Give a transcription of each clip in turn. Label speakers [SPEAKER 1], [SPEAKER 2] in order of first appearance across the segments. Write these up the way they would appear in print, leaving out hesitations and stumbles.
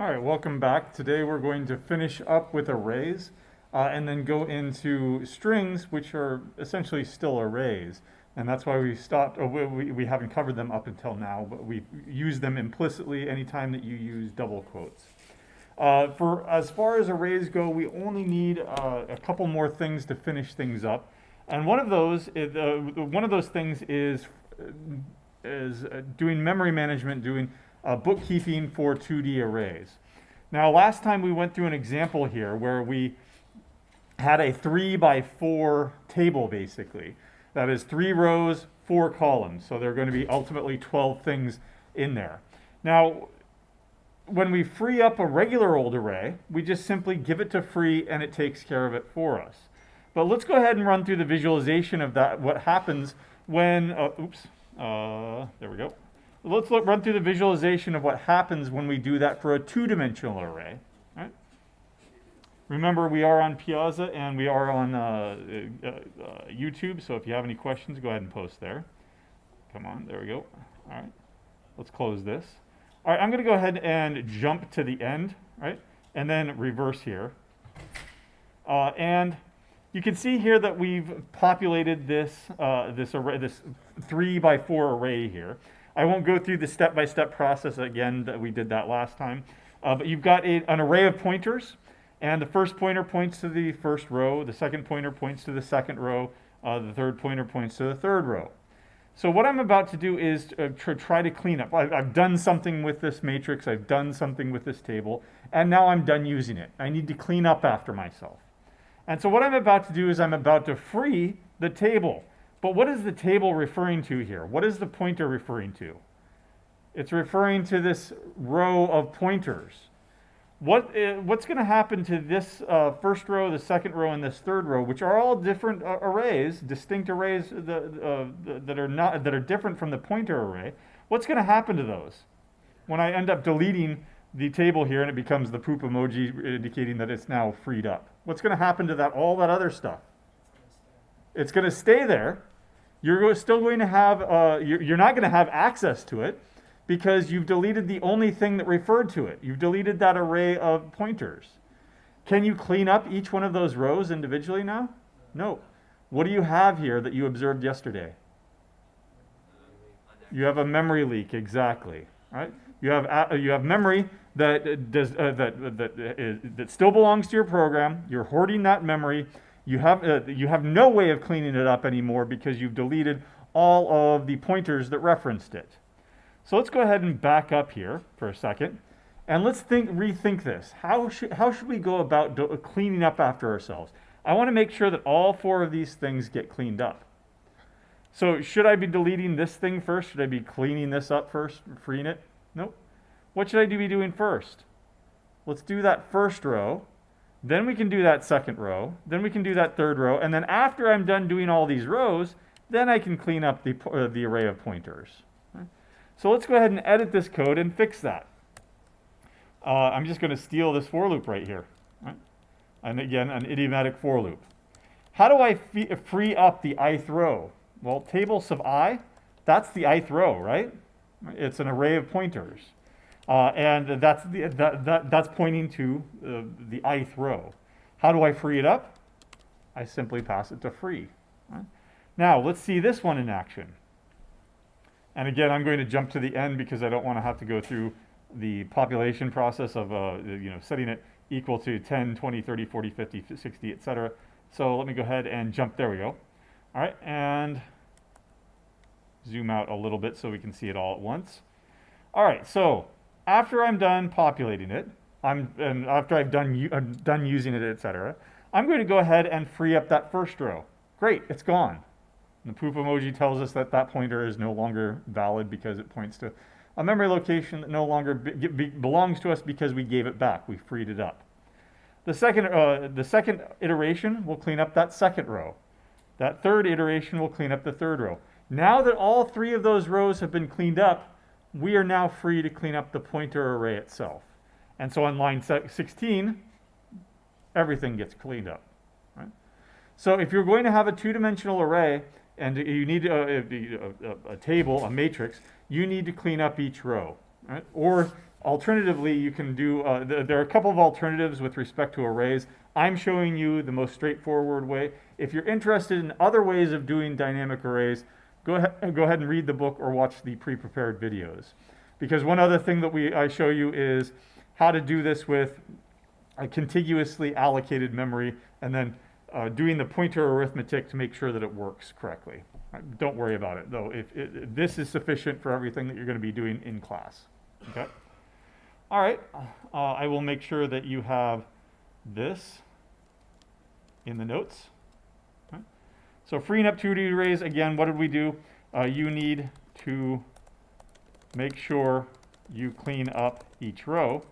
[SPEAKER 1] All right, welcome back. Today we're going to finish up with arrays and then go into strings, which are essentially still arrays. And that's why we stopped, we haven't covered them up until now, but we use them implicitly anytime that you use double quotes. For as far as arrays go, we only need a couple more things to finish things up. And one of those things is doing memory management, doing bookkeeping for 2D arrays. Now, last time we went through an example here where we had a 3x4 table, basically. That is 3 rows, 4 columns. So there are going to be ultimately 12 things in there. Now, when we free up a regular old array, we just simply give it to free and it takes care of it for us. But let's go ahead and run through the visualization of that, what happens when, there we go. Let's run through the visualization of what happens when we do that for a two-dimensional array. Right? Remember, we are on Piazza and we are on YouTube, so if you have any questions, go ahead and post there. Come on, there we go. All right, let's close this. All right, I'm going to go ahead and jump to the end, right, and then reverse here. And you can see here that we've populated this array, this 3x4 array here. I won't go through the step-by-step process again that we did that last time, but you've got an array of pointers, and the first pointer points to the first row, the second pointer points to the second row, the third pointer points to the third row. So what I'm about to do is try to clean up. I've done something with this matrix, I've done something with this table, and now I'm done using it. I need to clean up after myself. And so what I'm about to do is I'm about to free the table. But what is the table referring to here? What is the pointer referring to? It's referring to this row of pointers. What's going to happen to this first row, the second row, and this third row, which are all different arrays, distinct arrays that are different from the pointer array? What's going to happen to those when I end up deleting the table here and it becomes the poop emoji indicating that it's now freed up? What's going to happen to that? All that other stuff? It's going to stay there. You're still going to have, you're not going to have access to it because you've deleted the only thing that referred to it. You've deleted that array of pointers. Can you clean up each one of those rows individually now? No. What do you have here that you observed yesterday? You have a memory leak, exactly. Right? You have memory that still belongs to your program. You're hoarding that memory. You have no way of cleaning it up anymore because you've deleted all of the pointers that referenced it. So let's go ahead and back up here for a second, and let's rethink this. How should we go about cleaning up after ourselves? I want to make sure that all 4 of these things get cleaned up. So should I be deleting this thing first? Should I be cleaning this up first, freeing it? Nope. What should I be doing first? Let's do that first row. Then we can do that second row, then we can do that third row, and then after I'm done doing all these rows, then I can clean up the array of pointers. Right? So let's go ahead and edit this code and fix that. I'm just going to steal this for loop right here. Right? And again, an idiomatic for loop. How do I free up the ith row? Well, table sub I, that's the ith row, right? It's an array of pointers. And that's pointing to the ith row. How do I free it up? I simply pass it to free. Right? Now, let's see this one in action. And again, I'm going to jump to the end because I don't want to have to go through the population process of setting it equal to 10, 20, 30, 40, 50, 60, etc. So let me go ahead and jump. There we go. All right, and zoom out a little bit so we can see it all at once. All right, so after I'm done populating it, and after I'm done using it, etc., I'm going to go ahead and free up that first row. Great, it's gone. And the poop emoji tells us that that pointer is no longer valid because it points to a memory location that no longer belongs to us because we gave it back. We freed it up. The second iteration will clean up that second row. That third iteration will clean up the third row. Now that all 3 of those rows have been cleaned up, we are now free to clean up the pointer array itself. And so on line 16, everything gets cleaned up. Right? So if you're going to have a two-dimensional array and you need a table, a matrix, you need to clean up each row. Right? Or Alternatively, you can do, there are a couple of alternatives with respect to arrays. I'm showing you the most straightforward way. If you're interested in other ways of doing dynamic arrays, go ahead and read the book or watch the pre-prepared videos. Because one other thing that I show you is how to do this with a contiguously allocated memory and then doing the pointer arithmetic to make sure that it works correctly. Don't worry about it, though. This is sufficient for everything that you're going to be doing in class. Okay? All right, I will make sure that you have this in the notes. Okay. So freeing up 2D arrays, again, what did we do? You need to make sure you clean up each row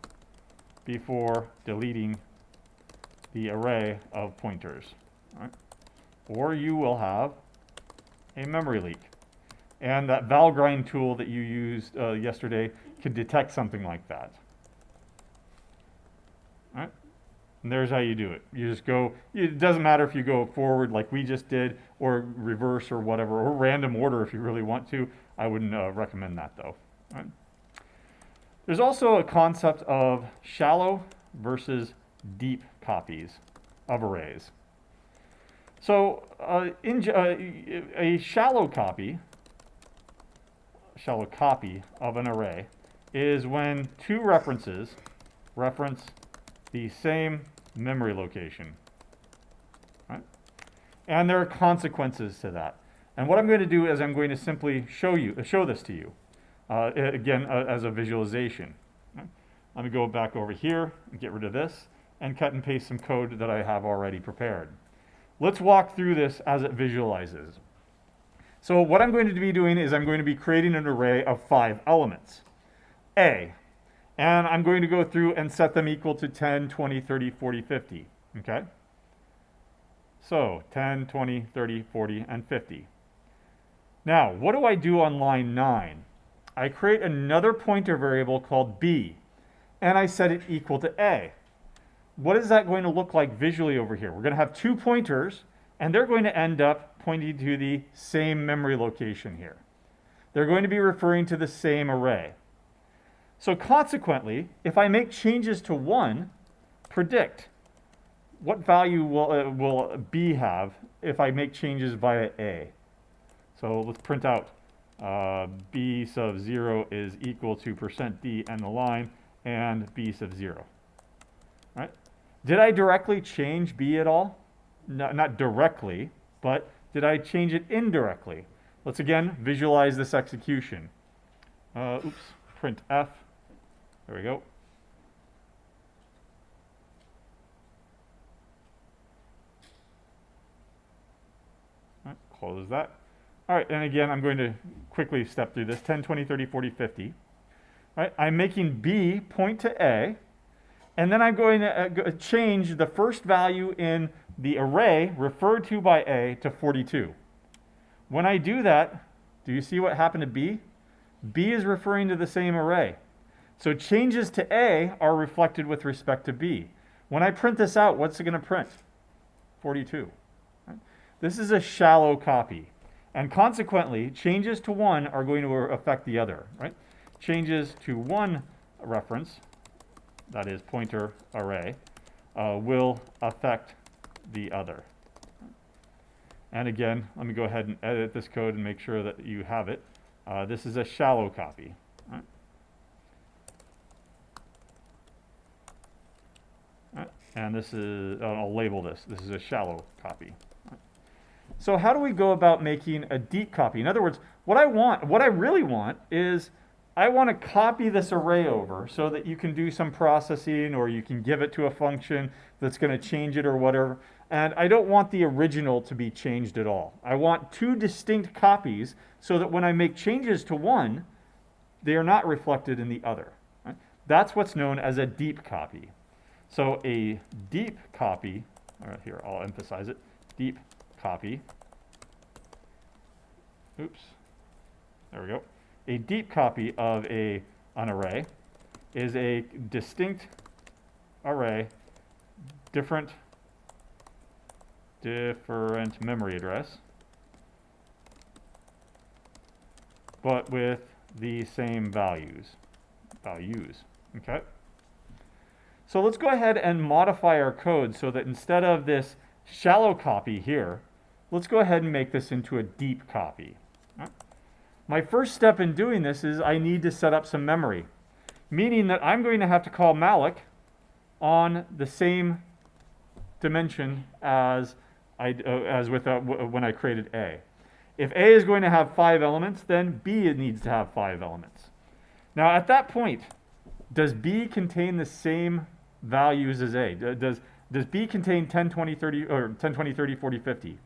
[SPEAKER 1] before deleting the array of pointers. Right? Or you will have a memory leak. And that Valgrind tool that you used yesterday can detect something like that. All right? And there's how you do it. You just go, it doesn't matter if you go forward like we just did, or reverse or whatever, or random order if you really want to. I wouldn't recommend that though. All right? There's also a concept of shallow versus deep copies of arrays. So a shallow copy of an array is when two references reference the same memory location. Right? And there are consequences to that. And what I'm going to do is I'm going to simply show this to you, again, as a visualization. Right? Let me go back over here and get rid of this and cut and paste some code that I have already prepared. Let's walk through this as it visualizes. So what I'm going to be doing is I'm going to be creating an array of 5 elements. A. And I'm going to go through and set them equal to 10, 20, 30, 40, 50. Okay? So 10, 20, 30, 40, and 50. Now, what do I do on line 9? I create another pointer variable called B, and I set it equal to A. What is that going to look like visually over here? We're going to have 2 pointers, and they're going to end up pointing to the same memory location here. They're going to be referring to the same array. So consequently, if I make changes to 1, predict what value will B have if I make changes via A. So let's print out B sub 0 is equal to %D and the line, and B sub 0. Right? Did I directly change B at all? No, not directly, but did I change it indirectly? Let's again visualize this execution. Print F. There we go. All right, close that. All right, and again, I'm going to quickly step through this. 10, 20, 30, 40, 50. All right, I'm making B point to A, and then I'm going to change the first value in the array referred to by A to 42. When I do that, do you see what happened to B? B is referring to the same array. So changes to A are reflected with respect to B. When I print this out, what's it going to print? 42. Right? This is a shallow copy. And consequently, changes to 1 are going to affect the other. Right? Changes to one reference, that is pointer array, will affect the other. And again, let me go ahead and edit this code and make sure that you have it. This is a shallow copy. Right? And this is, I'll label this. This is a shallow copy. Right? So how do we go about making a deep copy? In other words, what I really want is I want to copy this array over so that you can do some processing, or you can give it to a function that's going to change it or whatever. And I don't want the original to be changed at all. I want 2 distinct copies so that when I make changes to one, they are not reflected in the other. Right? That's what's known as a deep copy. So a deep copy, all right, here, I'll emphasize it, deep copy. Oops, there we go. A deep copy of an array is a distinct array, different memory address, but with the same values. Okay. So let's go ahead and modify our code so that instead of this shallow copy here, let's go ahead and make this into a deep copy. My first step in doing this is I need to set up some memory, meaning that I'm going to have to call malloc on the same dimension as when I created A. If A is going to have 5 elements, then B needs to have 5 elements. Now at that point, does B contain the same values as A? Does B contain 10, 20, 30, or 10, 20, 30, 40, 50?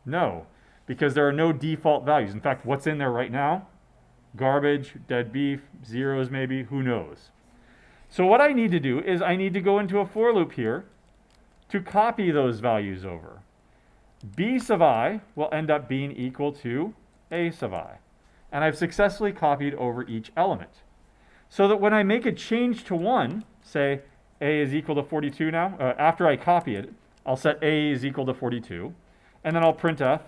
[SPEAKER 1] No, because there are no default values. In fact, what's in there right now? Garbage, dead beef, zeros maybe, who knows? So what I need to do is I need to go into a for loop here to copy those values over. B sub I will end up being equal to A sub I. And I've successfully copied over each element. So that when I make a change to 1, say A is equal to 42 now, after I copy it, I'll set A is equal to 42, and then I'll printf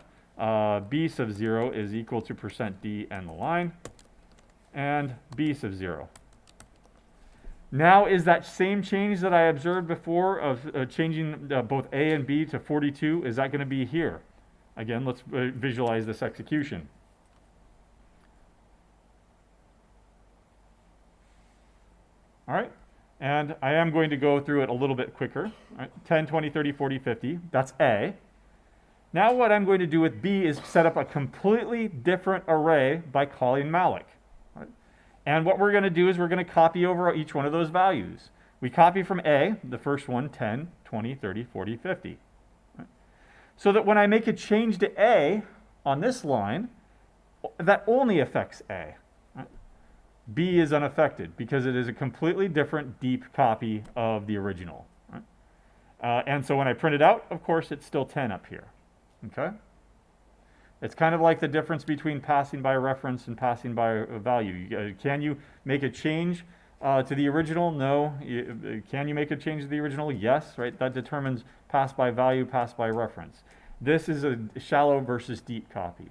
[SPEAKER 1] B sub 0 is equal to %D end the line, and B sub 0. Now is that same change that I observed before of changing both A and B to 42, is that going to be here? Again, let's visualize this execution. All right, and I am going to go through it a little bit quicker. All right? 10, 20, 30, 40, 50, that's A. Now what I'm going to do with B is set up a completely different array by calling malloc. Right? And what we're going to do is we're going to copy over each one of those values. We copy from A, the first one, 10, 20, 30, 40, 50. Right? So that when I make a change to A on this line, that only affects A. B is unaffected because it is a completely different deep copy of the original. Right? And so when I print it out, of course, it's still 10 up here. Okay? It's kind of like the difference between passing by reference and passing by value. Can you make a change to the original? No. Can you make a change to the original? Yes. Right? That determines pass by value, pass by reference. This is a shallow versus deep copy.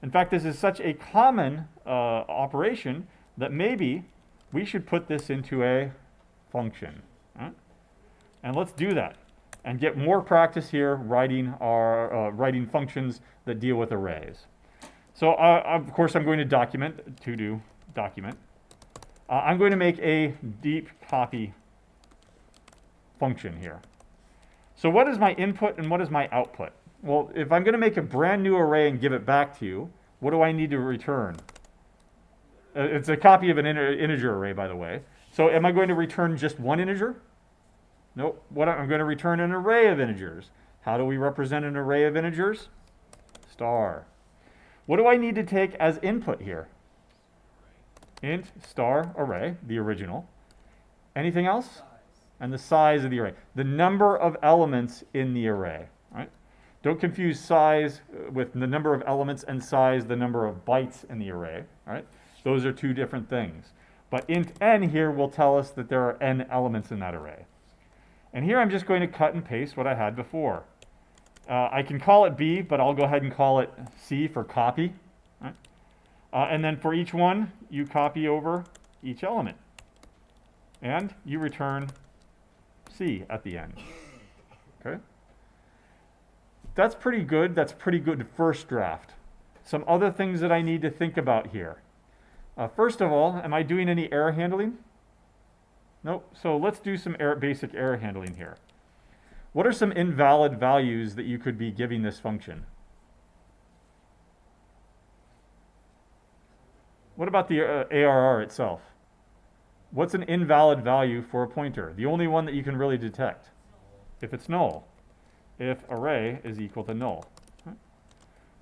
[SPEAKER 1] In fact, this is such a common operation that maybe we should put this into a function. Right? And let's do that and get more practice here writing writing functions that deal with arrays. So of course I'm going to document, to do document. I'm going to make a deep copy function here. So what is my input and what is my output? Well, if I'm going to make a brand new array and give it back to you, what do I need to return? It's a copy of an integer array, by the way. So am I going to return just one integer? Nope. I'm going to return an array of integers. How do we represent an array of integers? Star. What do I need to take as input here? Int star array, the original. Anything else? And the size of the array. The number of elements in the array. Right? Don't confuse size with the number of elements and size, the number of bytes in the array. Right? Those are two different things. But int n here will tell us that there are n elements in that array. And here I'm just going to cut and paste what I had before. I can call it B, but I'll go ahead and call it C for copy. Right? And then for each one, you copy over each element. And you return C at the end. Okay? That's pretty good. That's pretty good first draft. Some other things that I need to think about here. First of all, am I doing any error handling? Nope. So let's do some basic error handling here. What are some invalid values that you could be giving this function? What about the ARR itself? What's an invalid value for a pointer? The only one that you can really detect. If it's null. If array is equal to null.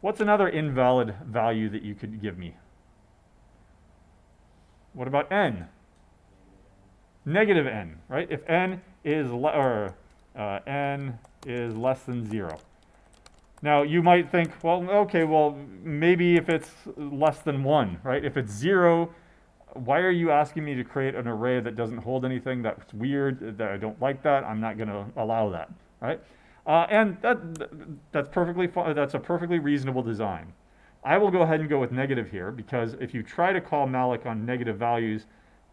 [SPEAKER 1] What's another invalid value that you could give me? What about n? Negative n, right? If n is n is less than 0. Now you might think, well, okay, well maybe if it's less than 1, right? If it's 0, why are you asking me to create an array that doesn't hold anything? That's weird. That I don't like that. I'm not going to allow that, right? And that's perfectly fine. That's a perfectly reasonable design. I will go ahead and go with negative here because if you try to call malloc on negative values,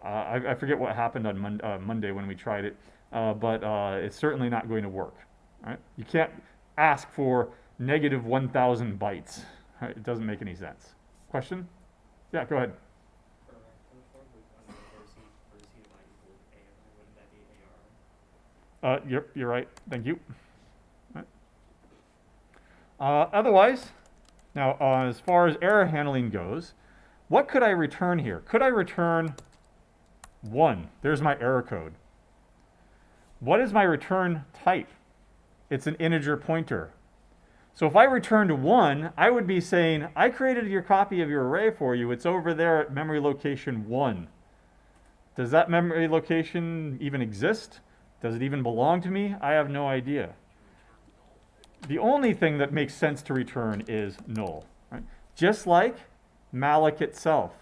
[SPEAKER 1] I forget what happened on Monday when we tried it, but it's certainly not going to work. Right? You can't ask for negative 1,000 bytes. Right? It doesn't make any sense. Question? Yeah, go ahead. You're right. Thank you. Right. Otherwise, now as far as error handling goes, what could I return here? Could I return 1? There's my error code. What is my return type? It's an integer pointer. So if I returned 1, I would be saying, I created your copy of your array for you. It's over there at memory location 1. Does that memory location even exist? Does it even belong to me? I have no idea. The only thing that makes sense to return is null. Right? Just like malloc itself.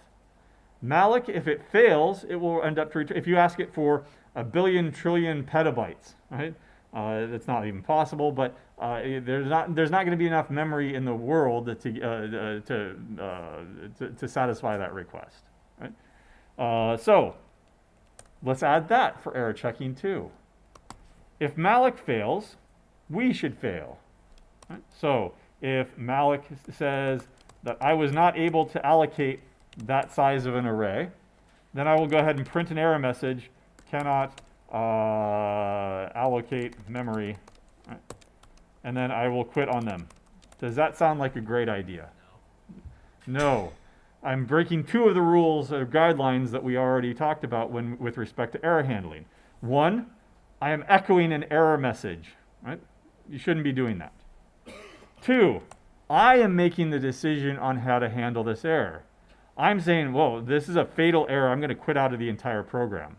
[SPEAKER 1] Malloc, if it fails, it will end up to return. If you ask it for a billion trillion petabytes, right? That's not even possible, but there's not going to be enough memory in the world to satisfy that request. Right? So let's add that for error checking too. If malloc fails, we should fail. Right? So if malloc says that I was not able to allocate that size of an array, then I will go ahead and print an error message, cannot allocate memory, right? And then I will quit on them. Does that sound like a great idea? No. I'm breaking 2 of the rules or guidelines that we already talked about with respect to error handling. 1, I am echoing an error message, right? You shouldn't be doing that. 2, I am making the decision on how to handle this error. I'm saying, whoa, this is a fatal error. I'm going to quit out of the entire program,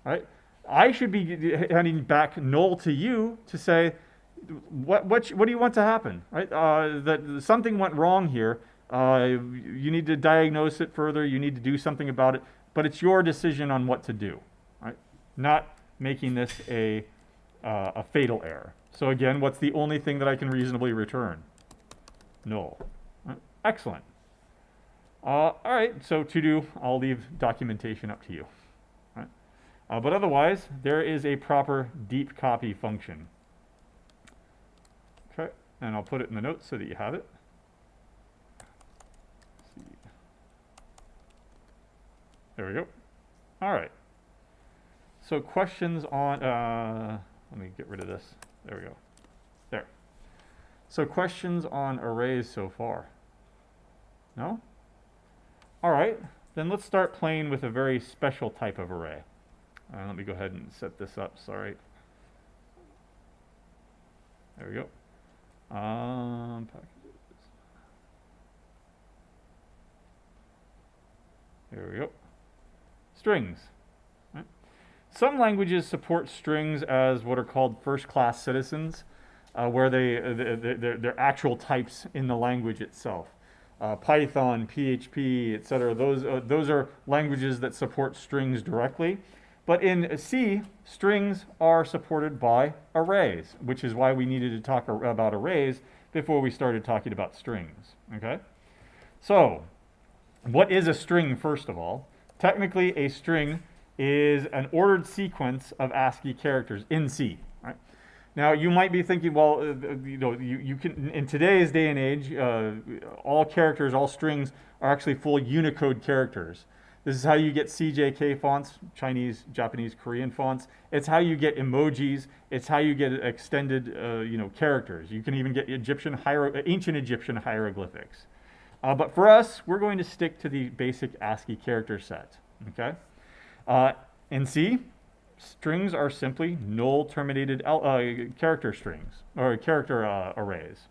[SPEAKER 1] right? I should be handing back null to you to say, what do you want to happen, right? That something went wrong here. You need to diagnose it further. You need to do something about it. But it's your decision on what to do, right? Not making this a fatal error. So again, what's the only thing that I can reasonably return? Null. Right? Excellent. All right, so to do, I'll leave documentation up to you. Right? But otherwise, there is a proper deep copy function. Okay, and I'll put it in the notes so that you have it. Let's see. There we go. All right. So questions on, let me get rid of this. There we go. There. So questions on arrays so far? No? All right, then let's start playing with a very special type of array. Let me go ahead and set this up, sorry. There we go. Packages. There we go. Strings. Right? Some languages support strings as what are called first-class citizens, where they're actual types in the language itself. Python, PHP, etc. Those are languages that support strings directly. But in C, strings are supported by arrays, which is why we needed to talk about arrays before we started talking about strings. Okay? So, what is a string, first of all? Technically, a string is an ordered sequence of ASCII characters in C. Right? Now, you might be thinking, well, you can, in today's day and age, all characters, all strings are actually full Unicode characters. This is how you get CJK fonts, Chinese, Japanese, Korean fonts. It's how you get emojis. It's how you get extended, characters. You can even get ancient Egyptian hieroglyphics. But for us, we're going to stick to the basic ASCII character set. Okay. In C, strings are simply null-terminated character strings, or character arrays.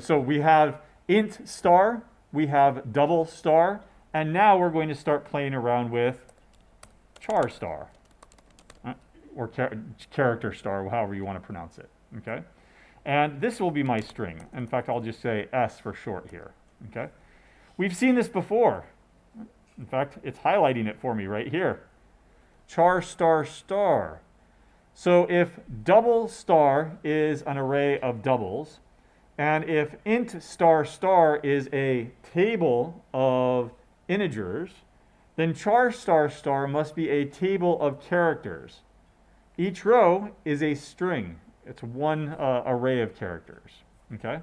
[SPEAKER 1] So we have int star, we have double star, and now we're going to start playing around with char star, or character star, however you want to pronounce it. Okay, and this will be my string. In fact, I'll just say S for short here. Okay, we've seen this before. In fact, it's highlighting it for me right here. Char star star. So if double star is an array of doubles, and if int star star is a table of integers, then char star star must be a table of characters. Each row is a string. It's one array of characters. Okay.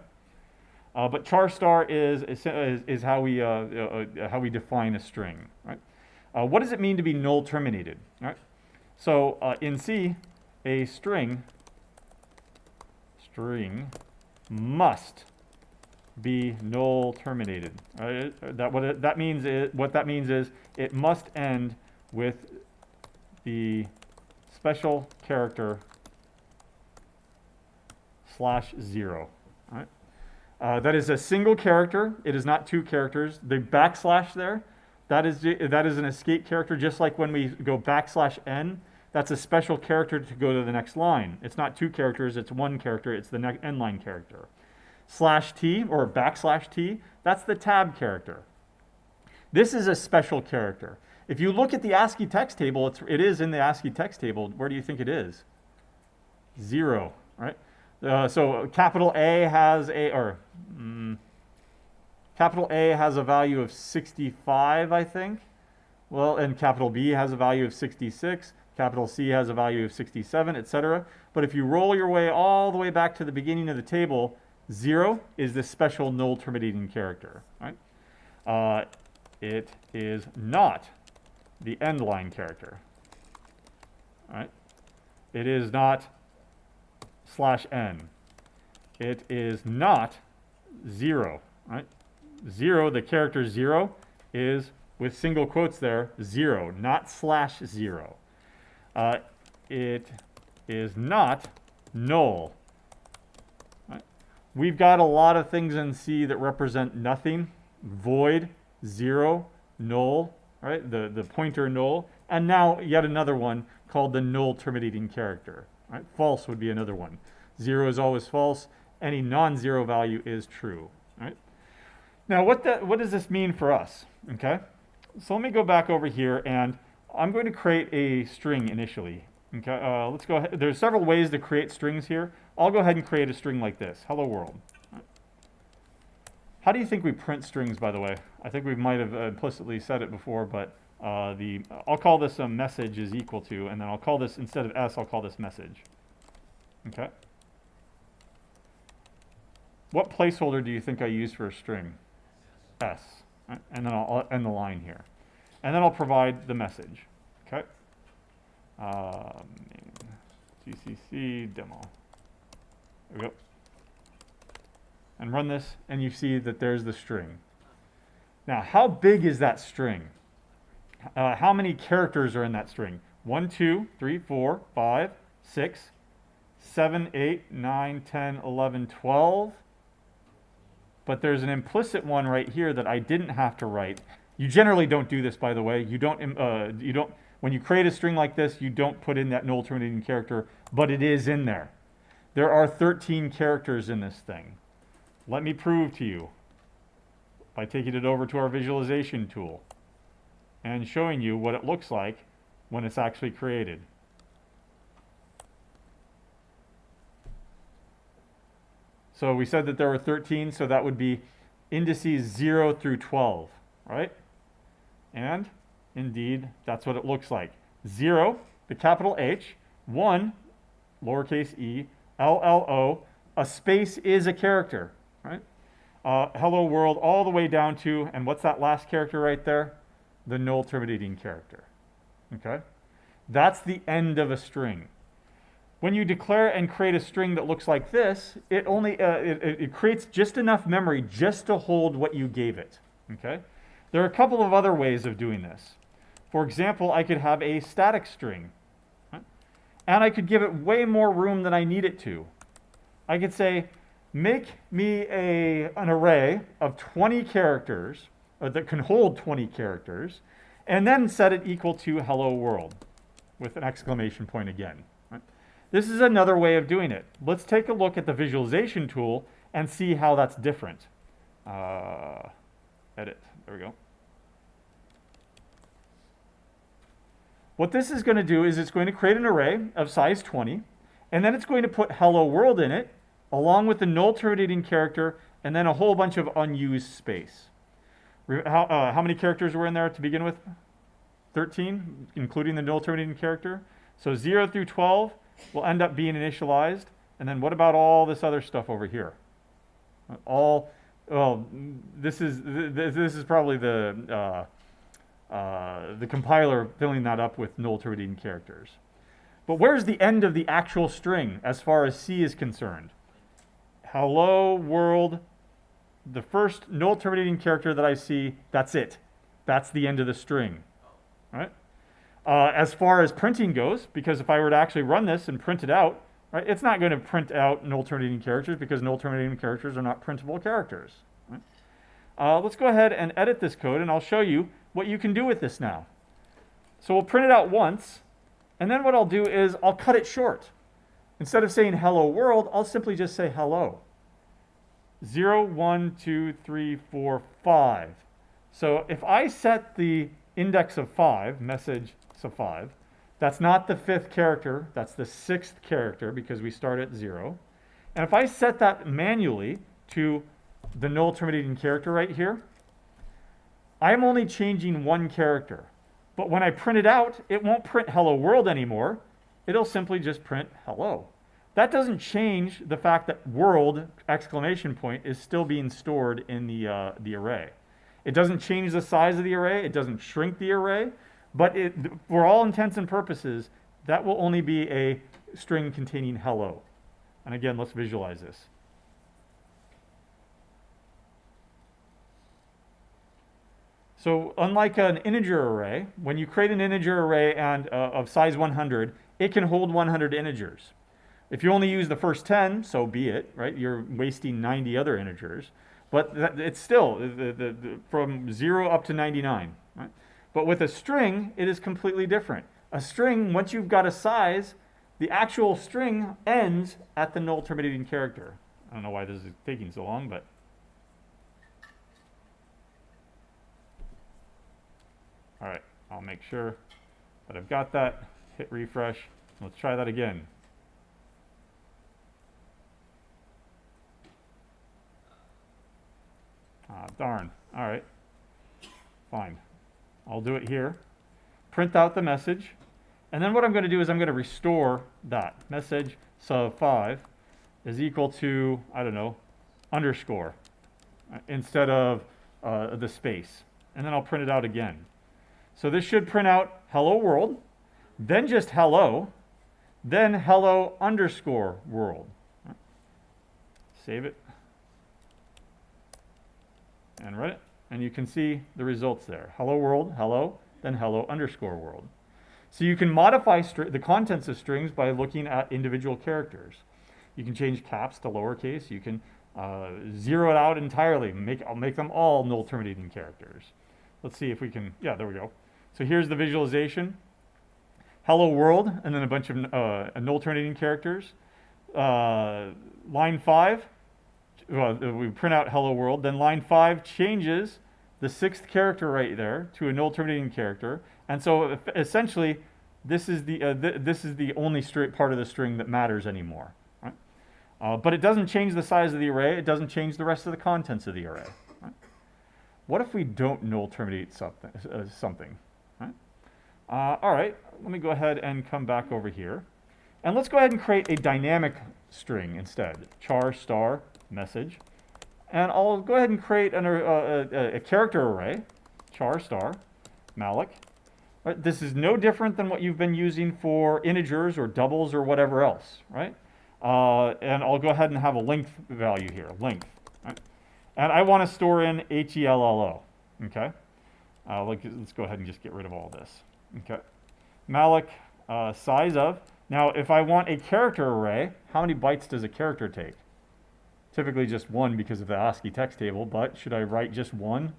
[SPEAKER 1] But char star is how we define a string. Right. What does it mean to be null terminated? Right. So in C, a string must be null terminated. Right? What that means is it must end with the special character /0. Right? That is a single character. It is not two characters. The backslash there, that is an escape character, just like when we go \n. That's a special character to go to the next line. It's not two characters, it's one character, it's the next end line character. /t or \t, that's the tab character. This is a special character. If you look at the ASCII text table, it is in the ASCII text table. Where do you think it is? 0, right? So capital A has a value of 65, I think. Well, and capital B has a value of 66. Capital C has a value of 67, etc. But if you roll your way all the way back to the beginning of the table, 0 is the special null terminating character. Right? It is not the end line character. Right? It is not /n. It is not 0. Right? 0, the character 0 is, with single quotes there, 0, not /0. It is not null. Right? We've got a lot of things in C that represent nothing: void, 0, null, right? The pointer null, and now yet another one called the null terminating character. Right? False would be another one. 0 is always false. Any non-zero value is true. Right? Now, what does this mean for us? Okay, so let me go back over here, and I'm going to create a string initially. Okay, let's go ahead. There's several ways to create strings here. I'll go ahead and create a string like this: hello world. How do you think we print strings, by the way? I think we might have implicitly said it before, but I'll call this a message is equal to, and then I'll call this, instead of S, I'll call this message. Okay. What placeholder do you think I use for a string? S. Right? And then I'll end the line here. And then I'll provide the message. Okay. GCC demo. There we go. And run this, and you see that there's the string. Now, how big is that string? How many characters are in that string? 1, 2, 3, 4, 5, 6, 7, 8, 9, 10, 11, 12. But there's an implicit one right here that I didn't have to write. You generally don't do this, by the way. You don't. When you create a string like this, you don't put in that null terminating character, but it is in there. There are 13 characters in this thing. Let me prove to you by taking it over to our visualization tool and showing you what it looks like when it's actually created. So we said that there were 13, so that would be indices 0 through 12, right? And indeed, that's what it looks like. 0, the capital H, 1, lowercase e, LLO, a space is a character, right? Hello world all the way down to, and what's that last character right there? The null terminating character, okay? That's the end of a string. When you declare and create a string that looks like this, it only it creates just enough memory just to hold what you gave it, okay? There are a couple of other ways of doing this. For example, I could have a static string, right? And I could give it way more room than I need it to. I could say, make me an array of 20 characters, that can hold 20 characters, and then set it equal to hello world with an exclamation point again. Right? This is another way of doing it. Let's take a look at the visualization tool and see how that's different. Edit. There we go. What this is going to do is it's going to create an array of size 20, and then it's going to put hello world in it, along with the null terminating character, and then a whole bunch of unused space. How many characters were in there to begin with? 13, including the null terminating character. So 0 through 12 will end up being initialized. And then what about all this other stuff over here? Well, this is probably the compiler filling that up with null terminating characters. But where's the end of the actual string as far as C is concerned? Hello world, the first null terminating character that I see, that's it. That's the end of the string, right? As far as printing goes, because if I were to actually run this and print it out, right, it's not going to print out null terminating characters because null terminating characters are not printable characters. Right? Let's go ahead and edit this code, and I'll show you what you can do with this now. So we'll print it out once, and then what I'll do is I'll cut it short. Instead of saying hello world, I'll simply just say hello. 0, 1, 2, 3, 4, 5. So if I set the index of 5, message of 5, that's not the 5th character, that's the 6th character because we start at 0. And if I set that manually to the null terminating character right here, I'm only changing one character. But when I print it out, it won't print hello world anymore. It'll simply just print hello. That doesn't change the fact that world exclamation point is still being stored in the array. It doesn't change the size of the array. It doesn't shrink the array. But for all intents and purposes, that will only be a string containing hello. And again, let's visualize this. So unlike an integer array, when you create an integer array and of size 100, it can hold 100 integers. If you only use the first 10, so be it, right? You're wasting 90 other integers. But it's still from 0 up to 99. Right? But with a string, it is completely different. A string, once you've got a size, the actual string ends at the null terminating character. I don't know why this is taking so long, but... All right, I'll make sure that I've got that. Hit refresh. Let's try that again. Ah, darn. All right. Fine. I'll do it here. Print out the message. And then what I'm going to do is I'm going to restore that. Message sub5 is equal to, I don't know, underscore instead of the space. And then I'll print it out again. So this should print out hello world, then just hello, then hello underscore world. Save it and run it. And you can see the results there. Hello world, hello, then hello underscore world. So you can modify the contents of strings by looking at individual characters. You can change caps to lowercase. You can zero it out entirely. I'll make them all null terminating characters. Let's see if we can, yeah, there we go. So here's the visualization. Hello world, and then a bunch of null terminating characters. Line 5, well, we print out hello world. Then line 5 changes the 6th character right there to a null terminating character. And so essentially, this is the only part of the string that matters anymore. Right? But it doesn't change the size of the array. It doesn't change the rest of the contents of the array. Right? What if we don't null terminate something? Right? All right, let me go ahead and come back over here. And let's go ahead and create a dynamic string instead. Char star message. And I'll go ahead and create a character array. Char star malloc. Right? This is no different than what you've been using for integers or doubles or whatever else. Right? And I'll go ahead and have a length value here. Length. Right? And I want to store in HELLO. Okay? Let's go ahead and just get rid of all this. Okay. Malloc size of. Now, if I want a character array, how many bytes does a character take? Typically just 1 because of the ASCII text table, but should I write just 1?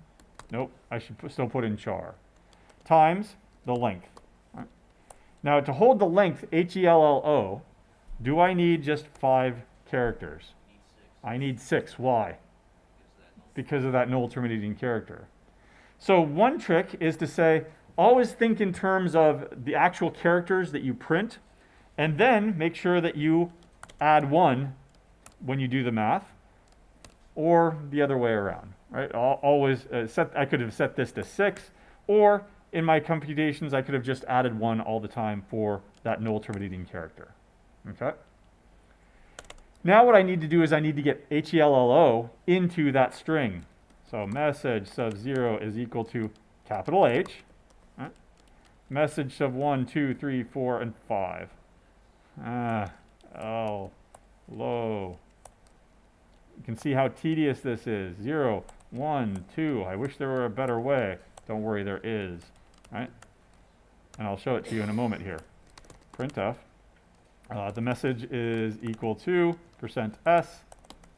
[SPEAKER 1] Nope, I should still put in char. Times the length. Right. Now, to hold the length, HELLO, do I need just 5 characters? I need 6. Why? Because of that null terminating character. So one trick is to say, always think in terms of the actual characters that you print, and then make sure that you add 1 when you do the math, or the other way around, right? Always I could have set this to 6, or in my computations, I could have just added 1 all the time for that null terminating character. Okay? Now what I need to do is I need to get HELLO into that string. So message sub 0 is equal to capital H. Right? Message sub 1, 2, 3, 4, and 5. L, low. You can see how tedious this is. 0, 1, 2. I wish there were a better way. Don't worry, there is. Right? And I'll show it to you in a moment here. Printf. The message is equal to %s,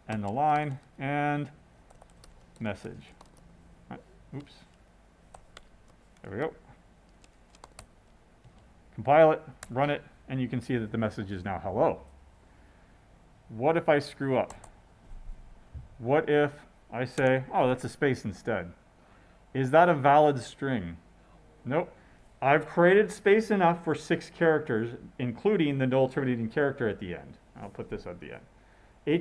[SPEAKER 1] end the line, and message. Right. Oops. There we go. Compile it, run it, and you can see that the message is now hello. What if I screw up? What if I say, oh, that's a space instead? Is that a valid string? Nope. I've created space enough for 6 characters, including the null terminating character at the end. I'll put this at the end.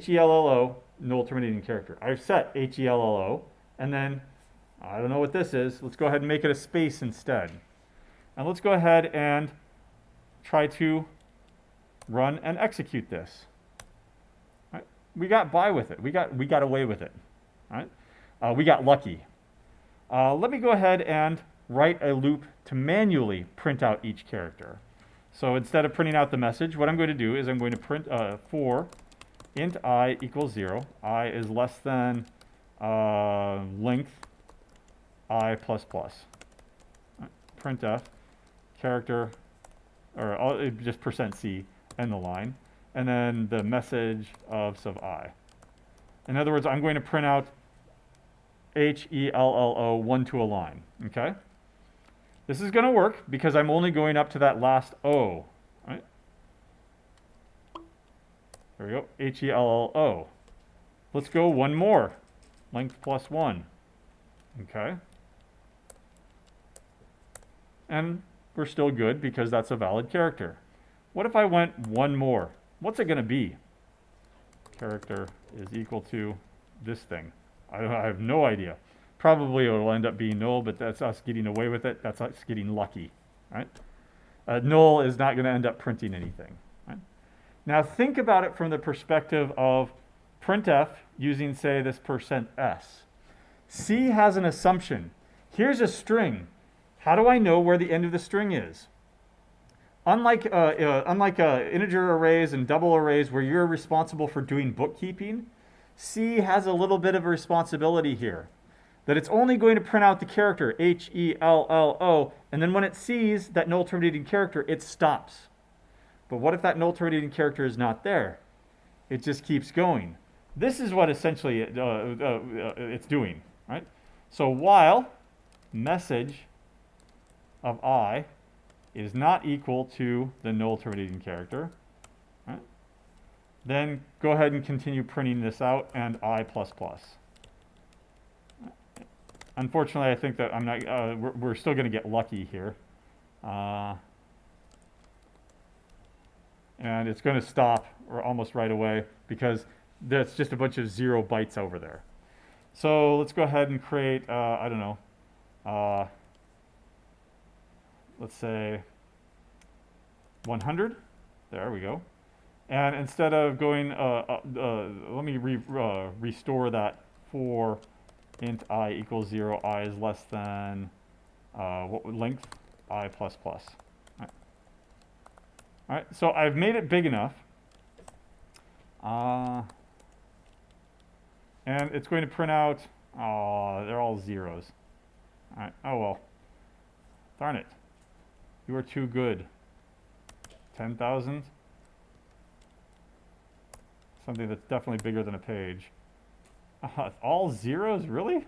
[SPEAKER 1] HELLO, null terminating character. I've set HELLO, and then, I don't know what this is. Let's go ahead and make it a space instead. And let's go ahead and try to run and execute this. Right? We got by with it. We got away with it. Right? We got lucky. Let me go ahead and write a loop to manually print out each character. So instead of printing out the message, what I'm going to do is I'm going to print for int I equals 0. I is less than length I plus plus. Printf character, or just %c, end the line, and then the message of sub I. In other words, I'm going to print out HELLO 1 to a line. Okay? This is going to work because I'm only going up to that last O. Right? There we go. HELLO. Let's go one more. Length plus 1. Okay? And we're still good because that's a valid character. What if I went one more? What's it going to be? Character is equal to this thing. I have no idea. Probably it will end up being null, but that's us getting away with it. That's us getting lucky. Right? Null is not going to end up printing anything. Right? Now think about it from the perspective of printf using, say, this %s. C has an assumption. Here's a string. How do I know where the end of the string is? Unlike integer arrays and double arrays where you're responsible for doing bookkeeping, C has a little bit of a responsibility here. That it's only going to print out the character, HELLO, and then when it sees that null terminating character, it stops. But what if that null terminating character is not there? It just keeps going. This is what essentially it's doing, right? So while message of I is not equal to the null terminating character, right? Then go ahead and continue printing this out and I plus plus. Unfortunately, I think that I'm not. We're still going to get lucky here, and it's going to stop or almost right away because that's just a bunch of 0 bytes over there. So let's go ahead and create. I don't know. Let's say 100. There we go. And instead of going, let me restore that for int I equals 0, I is less than what length? I plus plus. All right, so I've made it big enough. And it's going to print out, oh, they're all zeros. All right, oh well. Darn it. You are too good. 10,000? Something that's definitely bigger than a page. All zeros, really?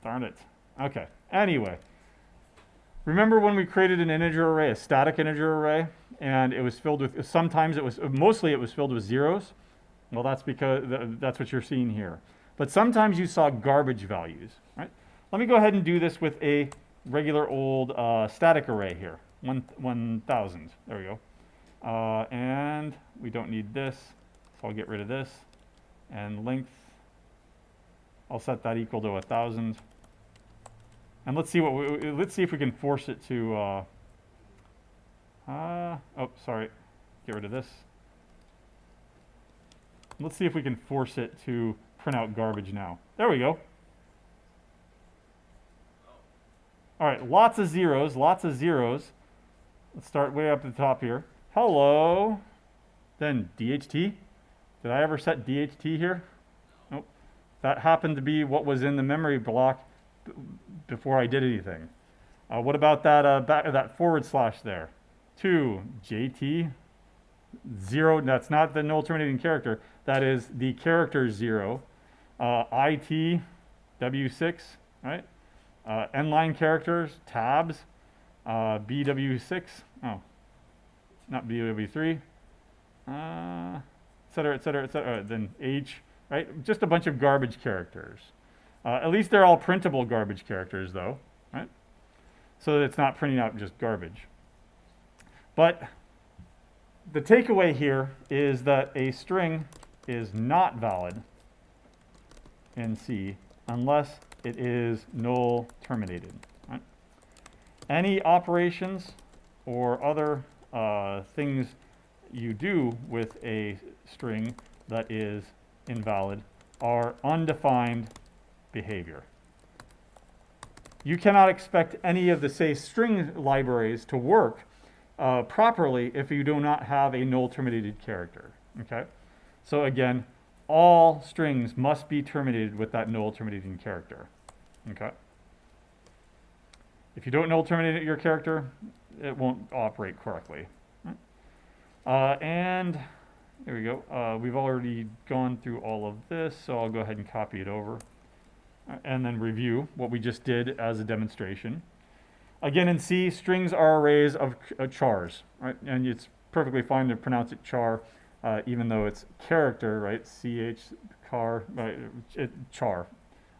[SPEAKER 1] Darn it. Okay, anyway. Remember when we created an integer array, a static integer array, and it was filled with, mostly it was filled with zeros? Well, that's because, that's what you're seeing here. But sometimes you saw garbage values, right? Let me go ahead and do this with a regular old static array here, 1,000. There we go. And we don't need this, so I'll get rid of this. And length I'll set that equal to 1,000. And let's see if we can force it to, oh, sorry, get rid of this. Let's see if we can force it to print out garbage now. There we go. All right, lots of zeros, lots of zeros. Let's start way up at the top here. Hello. Then DHT. Did I ever set DHT here? Nope. That happened to be what was in the memory block before I did anything. What about that forward slash there? 2 JT 0. That's not the null terminating character. That is the character 0. IT W6, right? N-line characters, tabs, BW6. Oh, not BW3. Et cetera, et cetera, et cetera. Then H, right? Just a bunch of garbage characters. At least they're all printable garbage characters, though, right? So that it's not printing out just garbage. But the takeaway here is that a string is not valid in C unless it is null terminated. Right? Any operations or other things you do with a string that is invalid are undefined behavior. You cannot expect any of the, say, string libraries to work properly if you do not have a null terminated character. Okay? So again, all strings must be terminated with that null terminating character. Okay? If you don't null terminate your character, it won't operate correctly. And there we go. We've already gone through all of this, so I'll go ahead and copy it over and then review what we just did as a demonstration. Again, in C, strings are arrays of chars, right? And it's perfectly fine to pronounce it char, even though it's character, right? CH, char, char,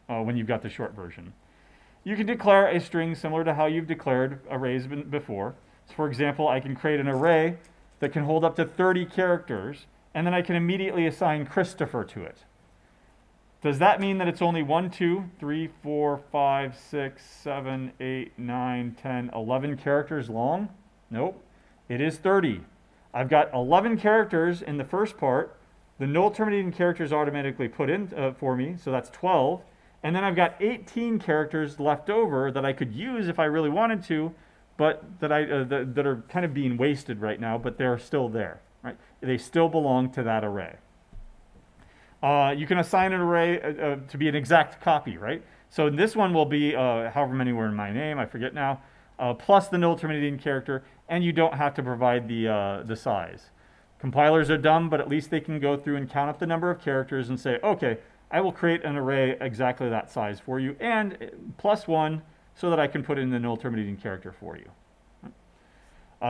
[SPEAKER 1] when you've got the short version. You can declare a string similar to how you've declared arrays before. So for example, I can create an array that can hold up to 30 characters, and then I can immediately assign Christopher to it. Does that mean that it's only 1, 2, 3, 4, 5, 6, 7, 8, 9, 10, 11 characters long? Nope. It is 30. I've got 11 characters in the first part. The null terminating character is automatically put in for me, so that's 12. And then I've got 18 characters left over that I could use if I really wanted to, but that are kind of being wasted right now, but they're still there. Right? They still belong to that array. You can assign an array to be an exact copy, right? So this one will be however many were in my name, I forget now, plus the null terminating character, and you don't have to provide the size. Compilers are dumb, but at least they can go through and count up the number of characters and say, okay, I will create an array exactly that size for you, and +1 so that I can put in the null terminating character for you.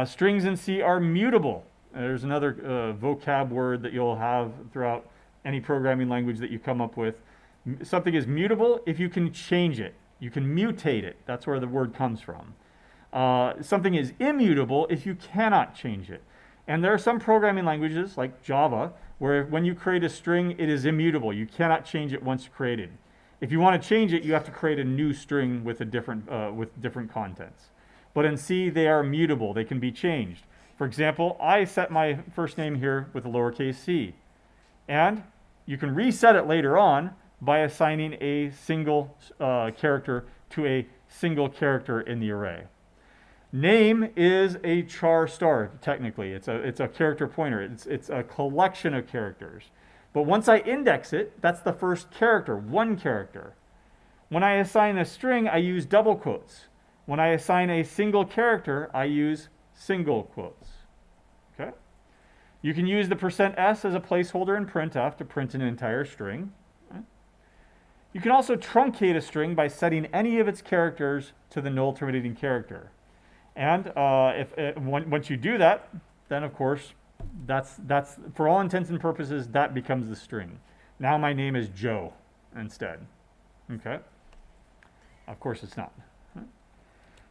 [SPEAKER 1] Strings in C are mutable. There's another vocab word that you'll have throughout any programming language that you come up with. Something is mutable if you can change it. You can mutate it. That's where the word comes from. Something is immutable if you cannot change it. And there are some programming languages, like Java, where when you create a string, it is immutable. You cannot change it once created. If you want to change it, you have to create a new string with different contents. But in C, they are mutable. They can be changed. For example, I set my first name here with a lowercase c. And you can reset it later on by assigning a single character to a single character in the array. Name is a char star, technically. It's a character pointer. It's a collection of characters. But once I index it, that's the first character, one character. When I assign a string, I use double quotes. When I assign a single character, I use single quotes. Okay? You can use the %s as a placeholder in printf to print an entire string. Okay? You can also truncate a string by setting any of its characters to the null terminating character. And once you do that, then of course, that's for all intents and purposes, that becomes the string. Now my name is Joe instead. Okay? Of course it's not.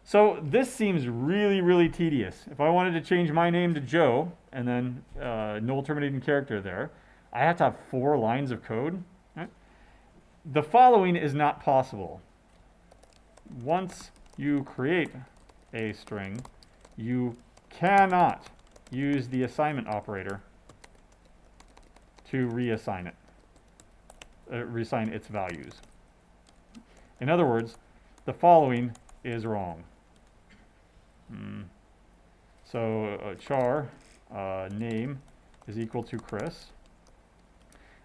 [SPEAKER 1] So this seems really, really tedious. If I wanted to change my name to Joe and then null terminating character there, I have to have 4 lines of code. Right? the following is not possible. Once you create a string, you cannot use the assignment operator to reassign it, reassign its values. In other words, the following is wrong. So char name is equal to Chris.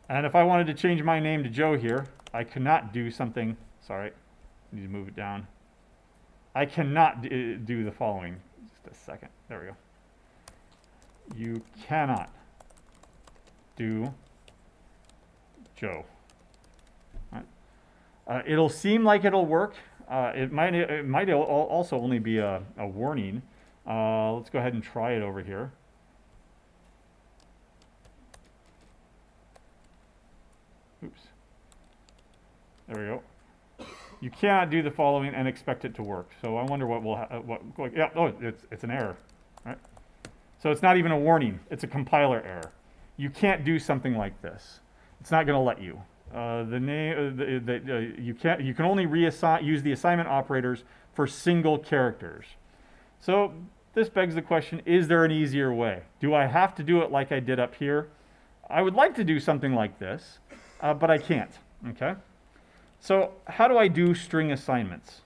[SPEAKER 1] And if I wanted to change my name to Joe here, I cannot do something, sorry, I need to move it down. I cannot do the following. Just a second, there we go. You cannot do Joe. Right. It'll seem like it'll work. It might also only be a warning. Let's go ahead and try it over here. Oops. There we go. You cannot do the following and expect it to work. So I wonder what will yeah, oh, it's an error, right? So it's not even a warning. It's a compiler error. You can't do something like this. It's not going to let you. You can only use the assignment operators for single characters. So this begs the question, is there an easier way? Do I have to do it like I did up here? I would like to do something like this, but I can't, okay? So how do I do string assignments?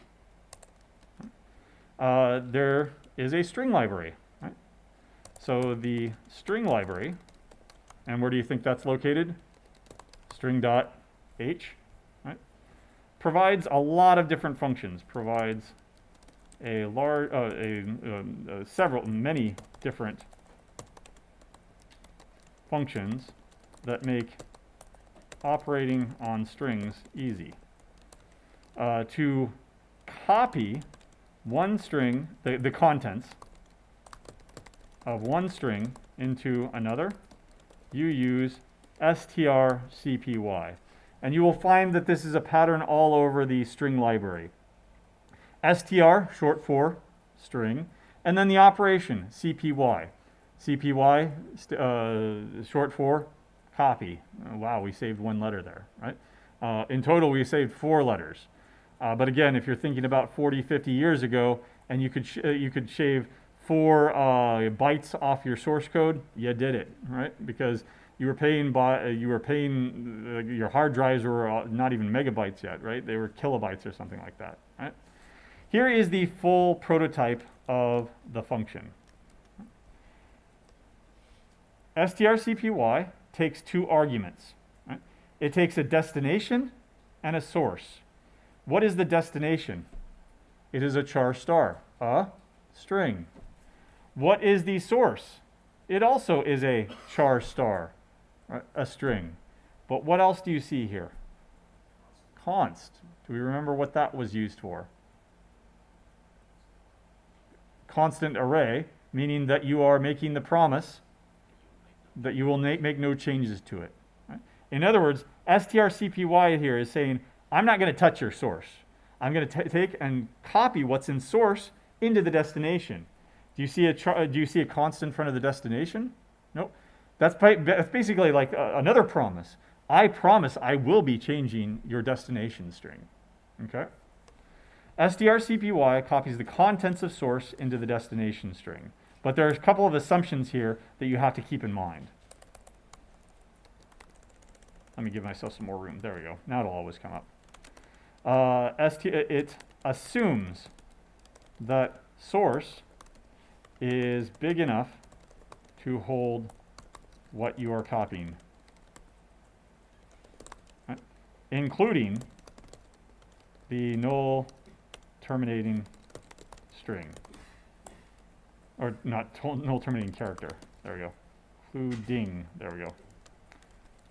[SPEAKER 1] There is a string library, right? So the string library, and where do you think that's located? String.h, right? Provides a lot of different functions, provides a large, many different functions that make operating on strings easy. To copy one string, the contents of one string into another, you use strcpy. And you will find that this is a pattern all over the string library. str, short for string, and then the operation, cpy. cpy, short for copy. Wow, we saved one letter there, right? In total, we saved 4 letters. But again, if you're thinking about 40, 50 years ago, and you could shave 4 bytes off your source code, you did it, right? Because you were paying your hard drives were not even megabytes yet, right? They were kilobytes or something like that, right? Here is the full prototype of the function. strcpy takes 2 arguments, right? It takes a destination and a source. What is the destination? It is a char star, a string. What is the source? It also is a char star, right? A string. But what else do you see here? Const. Do we remember what that was used for? Constant array, meaning that you are making the promise that you will make no changes to it. Right? In other words, strcpy here is saying, I'm not going to touch your source. I'm going to take and copy what's in source into the destination. Do you see a const in front of the destination? Nope. That's basically like another promise. I promise I will be changing your destination string. Okay? strcpy copies the contents of source into the destination string. But there's a couple of assumptions here that you have to keep in mind. Let me give myself some more room. There we go. Now it'll always come up. It assumes that source is big enough to hold what you are copying, right? Including the null terminating string. Or not null terminating character. There we go. Including. There we go.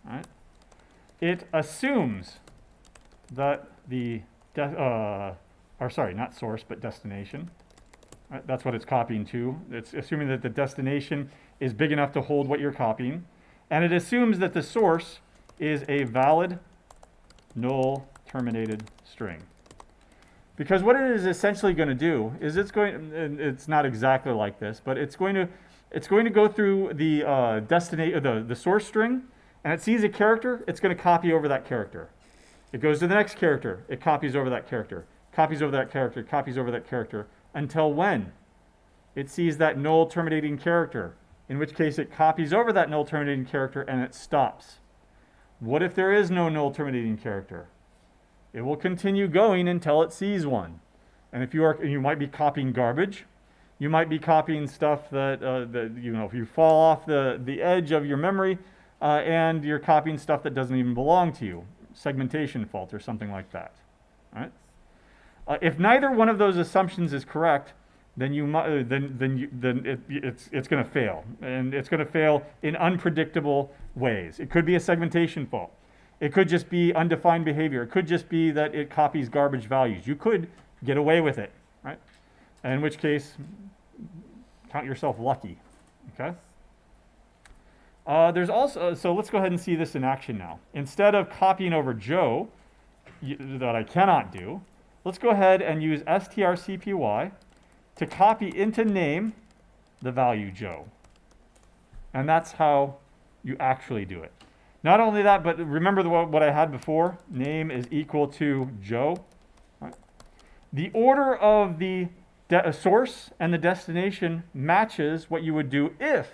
[SPEAKER 1] All right. It assumes that the not source, but destination. Right? That's what it's copying to. It's assuming that the destination is big enough to hold what you're copying. And it assumes that the source is a valid null terminated string. Because what it is essentially going to do is it's not exactly like this, but it's going to go through the the source string, and it sees a character, it's going to copy over that character. It goes to the next character. It copies over that character, copies over that character, copies over that character, until when? It sees that null terminating character, in which case it copies over that null terminating character and it stops. What if there is no null terminating character? It will continue going until it sees one. And if you might be copying garbage. You might be copying stuff that, if you fall off the edge of your memory and you're copying stuff that doesn't even belong to you, segmentation fault or something like that. All right? If neither one of those assumptions is correct, then it's going to fail, and it's going to fail in unpredictable ways. It could be a segmentation fault. It could just be undefined behavior. It could just be that it copies garbage values. You could get away with it, right? In which case, count yourself lucky, okay? There's also, so let's go ahead and see this in action now. Instead of copying over Joe, that I cannot do, let's go ahead and use strcpy to copy into name the value Joe. And that's how you actually do it. Not only that, but remember what I had before? Name is equal to Joe. Right? The order of the source and the destination matches what you would do if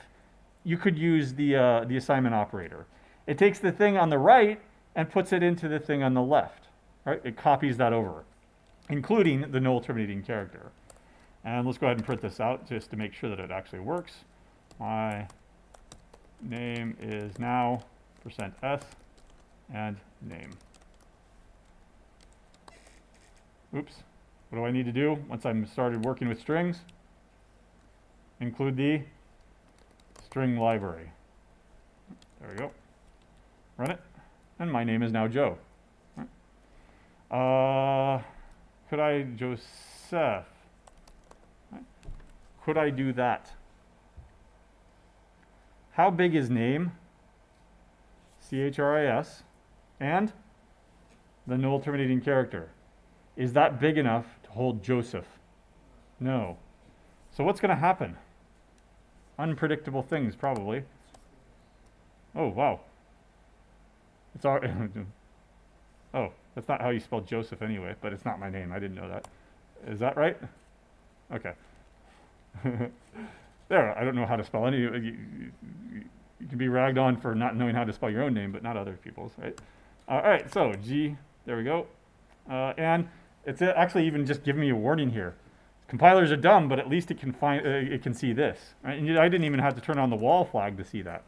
[SPEAKER 1] you could use the assignment operator. It takes the thing on the right and puts it into the thing on the left. Right? It copies that over, including the null terminating character. And let's go ahead and print this out just to make sure that it actually works. My name is now %s and name. Oops. What do I need to do once I'm started working with strings? Include the string library. There we go. Run it. And my name is now Joe. Could I, Joseph? Could I do that? How big is name? CHRIS. And the null terminating character. Is that big enough to hold Joseph? No. So what's going to happen? Unpredictable things, probably. Oh, wow. It's all. Oh, that's not how you spell Joseph anyway, but it's not my name. I didn't know that. Is that right? Okay. There, I don't know how to spell any. You can be ragged on for not knowing how to spell your own name, but not other people's, right? All right, so G, there we go. And it's actually even just giving me a warning here. Compilers are dumb, but at least it can find, it can see this. Right? And I didn't even have to turn on the wall flag to see that.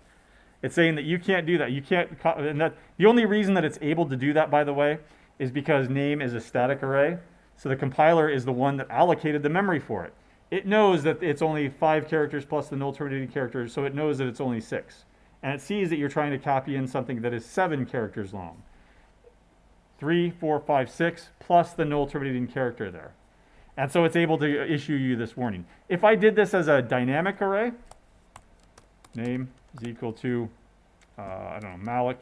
[SPEAKER 1] It's saying that you can't do that. You can't, and that the only reason that it's able to do that, by the way, is because name is a static array. So the compiler is the one that allocated the memory for it. It knows that it's only 5 characters plus the null terminating character, so it knows that it's only 6. And it sees that you're trying to copy in something that is 7 characters long. 3, 4, 5, 6, plus the null terminating character there. And so it's able to issue you this warning. If I did this as a dynamic array, name is equal to, I don't know, Malik,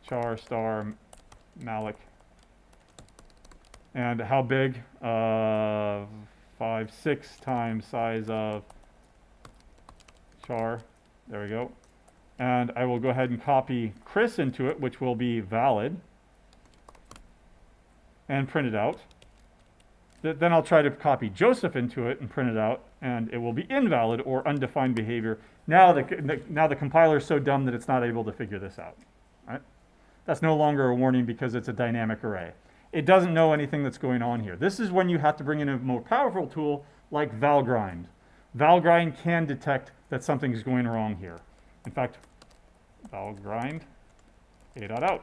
[SPEAKER 1] char star Malik. And how big? 5, 6 times size of char. There we go. And I will go ahead and copy Chris into it, which will be valid, and print it out. Then I'll try to copy Joseph into it and print it out, and it will be invalid or undefined behavior. Now the compiler is so dumb that it's not able to figure this out. Right? That's no longer a warning because it's a dynamic array. It doesn't know anything that's going on here. This is when you have to bring in a more powerful tool like valgrind. Valgrind can detect that something is going wrong here. In fact, valgrind a.out.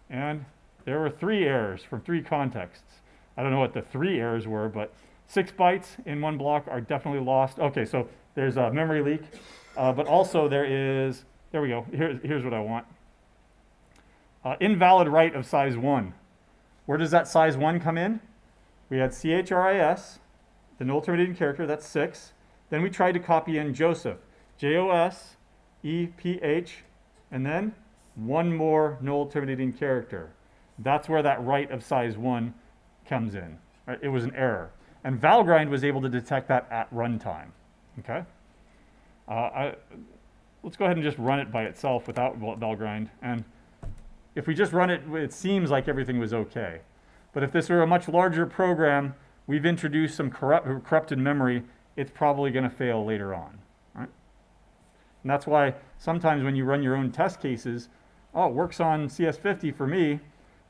[SPEAKER 1] And there were 3 errors from 3 contexts. I don't know what the 3 errors were, but 6 bytes in one block are definitely lost. Okay, so there's a memory leak, but also there is, there we go, here's what I want. Invalid write of size 1. Where does that size 1 come in? We had CHRIS, the null terminating character, that's 6. Then we tried to copy in Joseph, JOSEPH, and then one more null terminating character. That's where that write of size 1 comes in. Right? It was an error. And valgrind was able to detect that at runtime. Okay? let's go ahead and just run it by itself without Valgrind. And if we just run it, it seems like everything was okay. But if this were a much larger program, we've introduced some corrupted memory, it's probably going to fail later on. Right? And that's why sometimes when you run your own test cases, oh, it works on CS50 for me,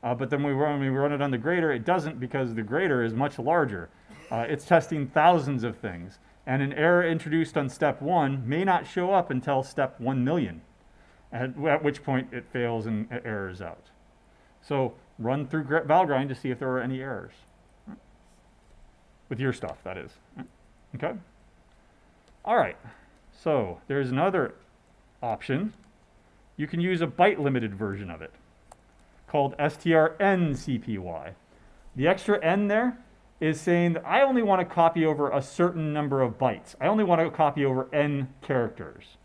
[SPEAKER 1] but then when we run it on the grader, it doesn't, because the grader is much larger. It's testing thousands of things. And an error introduced on step 1 may not show up until step 1,000,000, at which point it fails and it errors out. So run through Valgrind to see if there are any errors. Right? With your stuff, that is. Right? Okay? All right. So there's another option. You can use a byte-limited version of it called STRN CPY. The extra N there is saying that I only want to copy over a certain number of bytes. I only want to copy over N characters.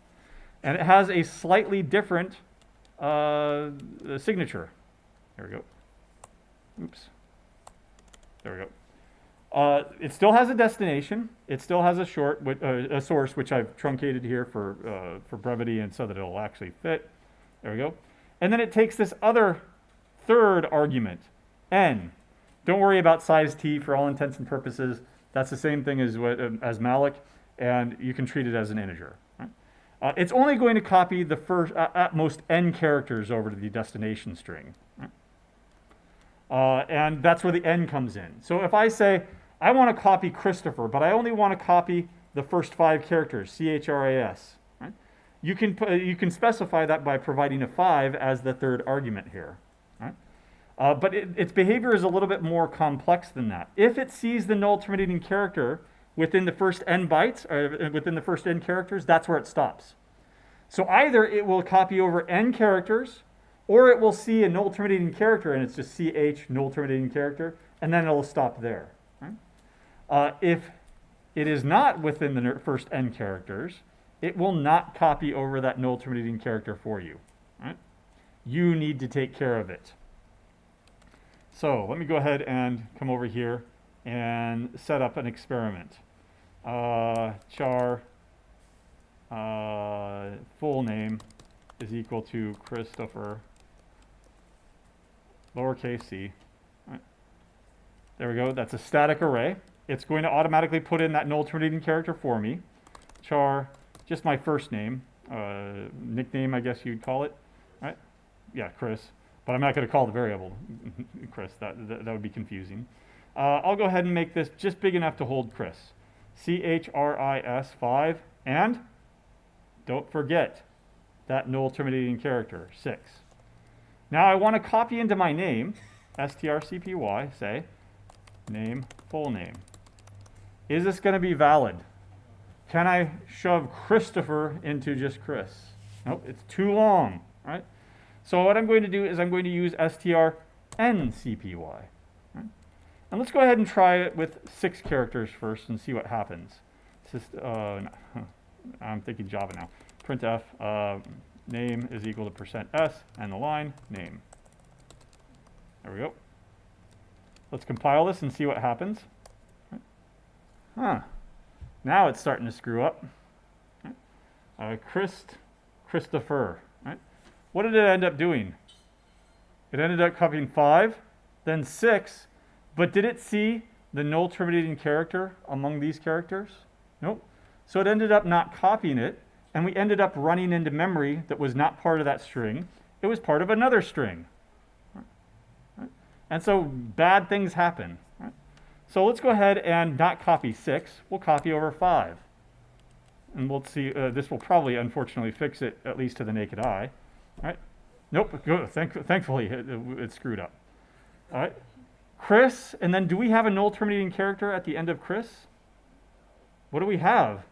[SPEAKER 1] And it has a slightly different signature. There we go. Oops. There we go. It still has a destination. It still has a source, which I've truncated here for brevity and so that it'll actually fit. There we go. And then it takes this other third argument, N. Don't worry about size T for all intents and purposes. That's the same thing as malloc, and you can treat it as an integer. Right? It's only going to copy the first, at most, N characters over to the destination string. Right? And that's where the N comes in. So if I say, I want to copy Christopher, but I only want to copy the first 5 characters, CHRAS. Right? You can specify that by providing a 5 as the third argument here. Right? But its behavior is a little bit more complex than that. If it sees the null terminating character within the first N bytes, or within the first N characters, that's where it stops. So either it will copy over N characters, or it will see a null terminating character, and it's just CH null terminating character, and then it'll stop there. Right? If it is not within the first N characters, it will not copy over that null terminating character for you. Right? You need to take care of it. So let me go ahead and come over here and set up an experiment. Char full name is equal to Christopher, lowercase c. Right. There we go. That's a static array. It's going to automatically put in that null terminating character for me. Char, just my first name, nickname, I guess you'd call it. Right? Yeah, Chris. But I'm not going to call the variable Chris. That would be confusing. I'll go ahead and make this just big enough to hold Chris. CHRIS 5, and don't forget that null terminating character, 6. Now I want to copy into my name, strcpy, say, name, full name. Is this going to be valid? Can I shove Christopher into just Chris? Nope, it's too long, right? So what I'm going to do is I'm going to use strncpy. Right? And let's go ahead and try it with 6 characters first and see what happens. No. I'm thinking Java now. Printf name is equal to %s and the line name. There we go. Let's compile this and see what happens. Right? Now it's starting to screw up. Right? Christopher. Right? What did it end up doing? It ended up copying 5, then 6, but did it see the null terminating character among these characters? Nope. So it ended up not copying it, and we ended up running into memory that was not part of that string. It was part of another string. Right? And so bad things happen. Right? So let's go ahead and not copy 6. We'll copy over 5. And we'll see, this will probably, unfortunately, fix it, at least to the naked eye. Right? Nope, good. Thankfully it screwed up. All right. Chris, and then do we have a null terminating character at the end of Chris? What do we have?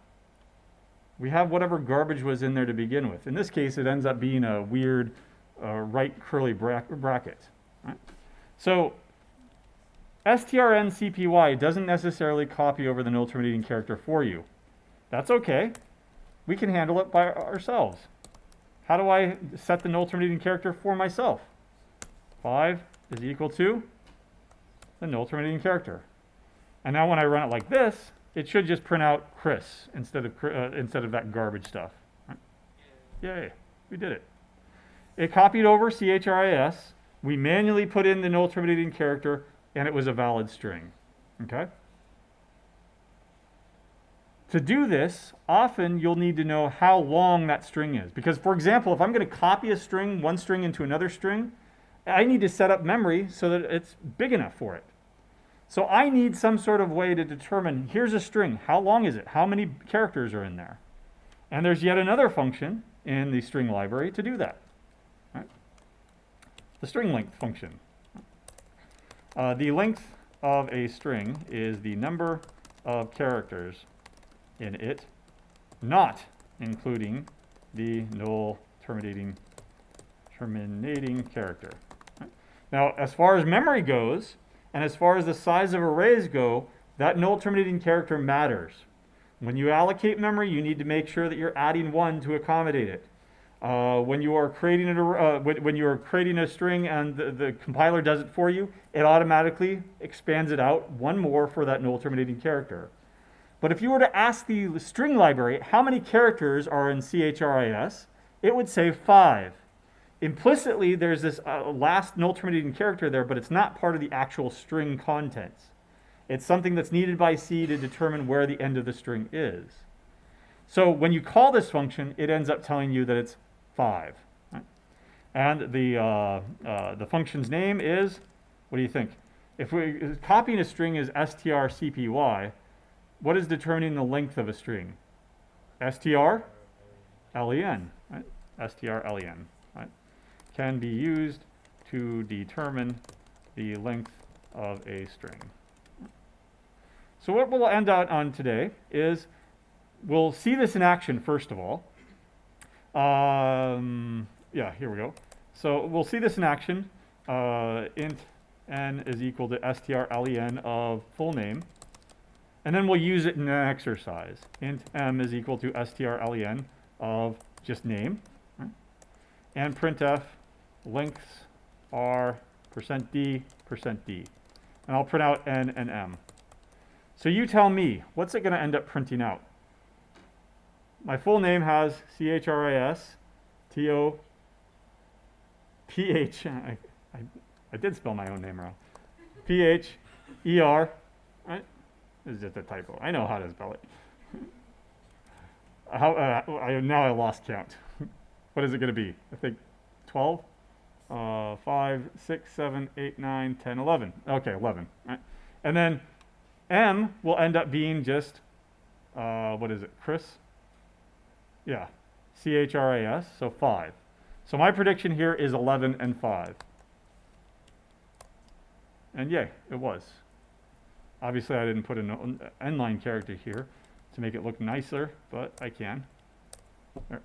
[SPEAKER 1] We have whatever garbage was in there to begin with. In this case, it ends up being a weird right curly bracket. Right? So strncpy doesn't necessarily copy over the null terminating character for you. That's okay. We can handle it by ourselves. How do I set the null terminating character for myself? 5 is equal to the null terminating character. And now when I run it like this, it should just print out Chris instead of that garbage stuff. Right? Yay, we did it. It copied over CHRIS. We manually put in the null terminating character, and it was a valid string. Okay? To do this, often you'll need to know how long that string is. Because, for example, if I'm going to copy a string, one string into another string, I need to set up memory so that it's big enough for it. So I need some sort of way to determine, here's a string, how long is it? How many characters are in there? And there's yet another function in the string library to do that. Right? The string length function. The length of a string is the number of characters in it, not including the null terminating character. Right? Now, as far as memory goes, and as far as the size of arrays go, that null terminating character matters. When you allocate memory, you need to make sure that you're adding 1 to accommodate it. When you are creating a string and the compiler does it for you, it automatically expands it out 1 more for that null terminating character. But if you were to ask the string library how many characters are in CHRIS, it would say 5. Implicitly, there's this last null terminating character there, but it's not part of the actual string contents. It's something that's needed by C to determine where the end of the string is. So when you call this function, it ends up telling you that it's 5. Right? And the function's name is, what do you think? If copying a string is strcpy, what is determining the length of a string? strlen, right? strlen, right? Can be used to determine the length of a string. So what we'll end out on today is we'll see this in action first of all. Yeah, here we go. So we'll see this in action. Int n is equal to strlen of full name. And then we'll use it in an exercise. Int m is equal to strlen of just name. Right? And printf lengths are %d, %d. And I'll print out n and m. So you tell me, what's it going to end up printing out? My full name has CHRIS, T-O-P-H, I did spell my own name wrong, P-H-E-R, right? This is just a typo. I know how to spell it. Now I lost count. What is it going to be? I think 12? 5, 6, 7, 8, 9, 10, 11. Okay, 11. Right? And then M will end up being just, what is it, Chris? Yeah, CHRIS, so 5. So my prediction here is 11 and 5. And yay, it was. Obviously, I didn't put an n-line character here to make it look nicer, but I can. There.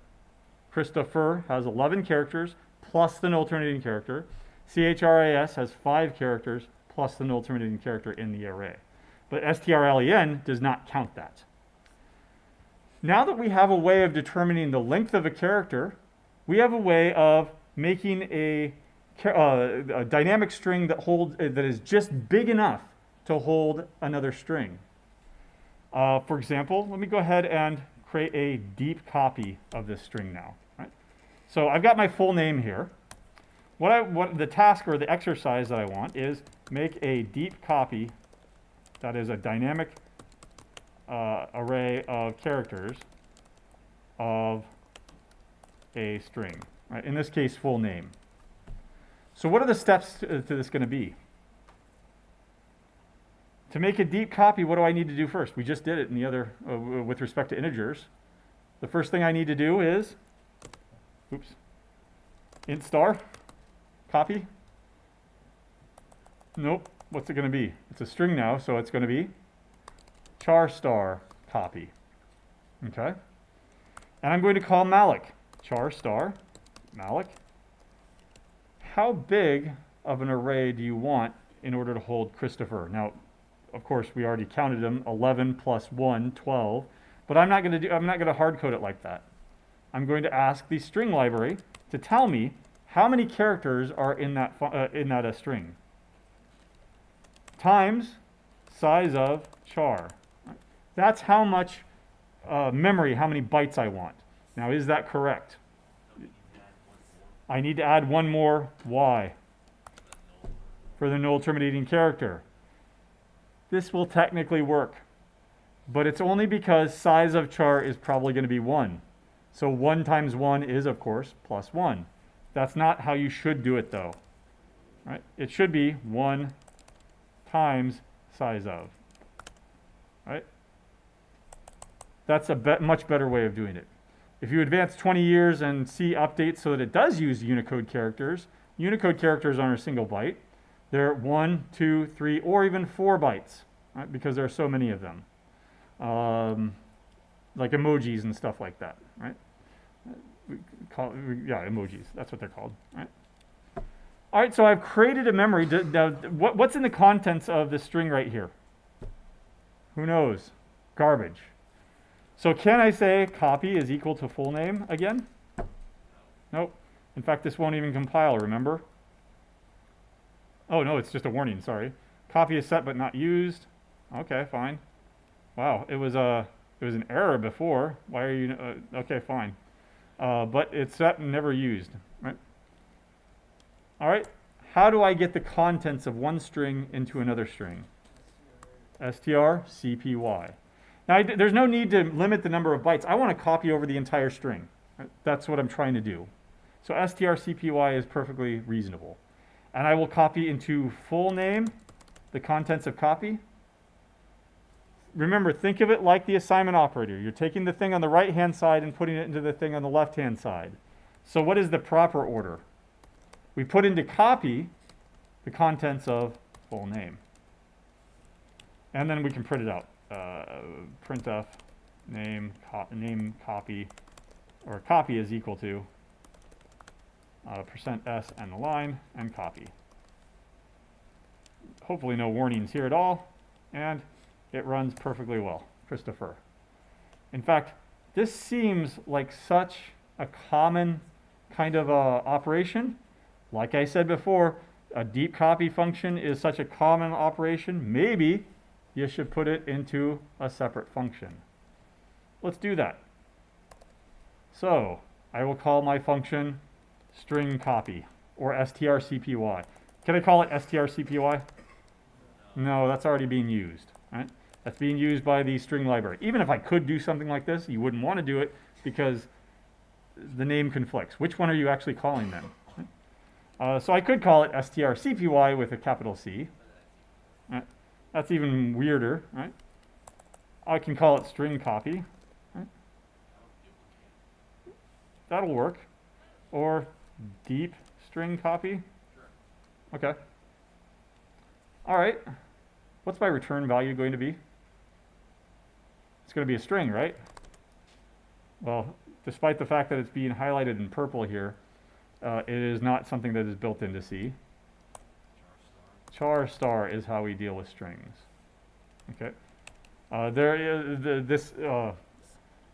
[SPEAKER 1] Christopher has 11 characters plus the null terminating character. CHRIS has 5 characters plus the null terminating character in the array. But strlen does not count that. Now that we have a way of determining the length of a character, we have a way of making a dynamic string that is just big enough to hold another string. For example, let me go ahead and create a deep copy of this string now. Right? So I've got my full name here. What the task or the exercise that I want is make a deep copy that is a dynamic array of characters of a string. Right? In this case, full name. So what are the steps to this going to be? To make a deep copy, what do I need to do first? We just did it in the other, with respect to integers. The first thing I need to do is, int star, copy. Nope, what's it going to be? It's a string now, so it's going to be char star copy. Okay? And I'm going to call malloc, char star, malloc. How big of an array do you want in order to hold Christopher? Now, of course, we already counted them, 11 plus 1, 12. But I'm not going to hard code it like that. I'm going to ask the string library to tell me how many characters are in that string times size of char. That's how much memory, how many bytes I want. Now, is that correct? I need to add one more y for the null terminating character. This will technically work, but it's only because size of char is probably going to be 1. So 1 times 1 is, of course, plus 1. That's not how you should do it, though. Right? It should be 1 times size of. Right? That's a much better way of doing it. If you advance 20 years and see updates so that it does use Unicode characters aren't a single byte. They're 1, 2, 3, or even 4 bytes, right? Because there are so many of them. Like emojis and stuff like that, right? Yeah, emojis. That's what they're called, right? All right, so I've created a memory. Now, what's in the contents of this string right here? Who knows? Garbage. So can I say copy is equal to full name again? Nope. In fact, this won't even compile, remember? Oh, no, it's just a warning, sorry. Copy is set but not used. Okay, fine. Wow, it was an error before. Why are you, okay, fine. But it's set and never used, right? All right, how do I get the contents of one string into another string? strcpy. Now, there's no need to limit the number of bytes. I want to copy over the entire string. Right? That's what I'm trying to do. So strcpy is perfectly reasonable. And I will copy into full name the contents of copy. Remember, think of it like the assignment operator. You're taking the thing on the right-hand side and putting it into the thing on the left-hand side. So what is the proper order? We put into copy the contents of full name. And then we can print it out. Printf name copy, or copy is equal to %s and the line and copy. Hopefully no warnings here at all, and it runs perfectly well. Christopher. In fact, this seems like such a common kind of operation. Like I said before, a deep copy function is such a common operation. Maybe you should put it into a separate function. Let's do that. So I will call my function string copy, or strcpy. Can I call it strcpy? No, that's already being used, right? That's being used by the string library. Even if I could do something like this, you wouldn't want to do it because the name conflicts. Which one are you actually calling then? So I could call it strcpy with a capital C. Right? That's even weirder, right? I can call it string copy. Right? That'll work. Or deep string copy. Okay. All right. What's my return value going to be? It's going to be a string, right? Well, despite the fact that it's being highlighted in purple here, it is not something that is built into C. Char star is how we deal with strings. Okay.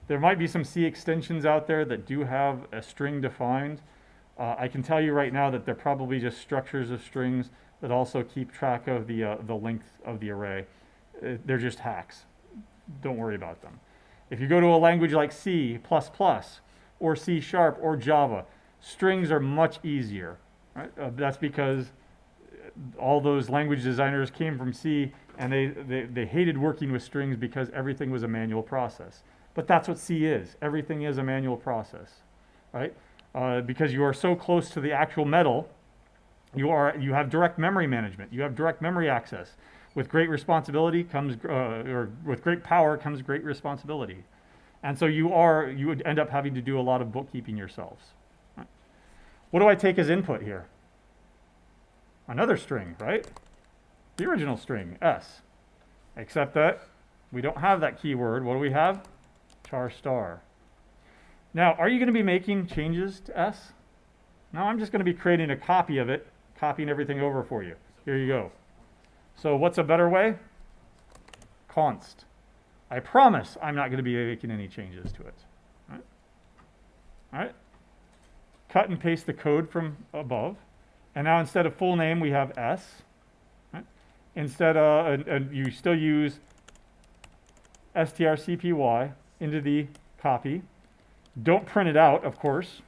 [SPEAKER 1] There might be some C extensions out there that do have a string defined. I can tell you right now that they're probably just structures of strings that also keep track of the length of the array. They're just hacks. Don't worry about them. If you go to a language like C++ or C# or Java, strings are much easier. Right? That's because all those language designers came from C, and they hated working with strings because everything was a manual process. But that's what C is. Everything is a manual process, right? Because you are so close to the actual metal, you have direct memory management. You have direct memory access. With great responsibility comes, or with great power comes great responsibility. And so you would end up having to do a lot of bookkeeping yourselves. Right? What do I take as input here? Another string, right? The original string, S. Except that we don't have that keyword. What do we have? Char star. Now, are you going to be making changes to S? No, I'm just going to be creating a copy of it, copying everything over for you. Here you go. So what's a better way? Const. I promise I'm not going to be making any changes to it. All right? Cut and paste the code from above. And now instead of full name, we have S. Right? Instead, and you still use strcpy into the copy. Don't print it out, of course,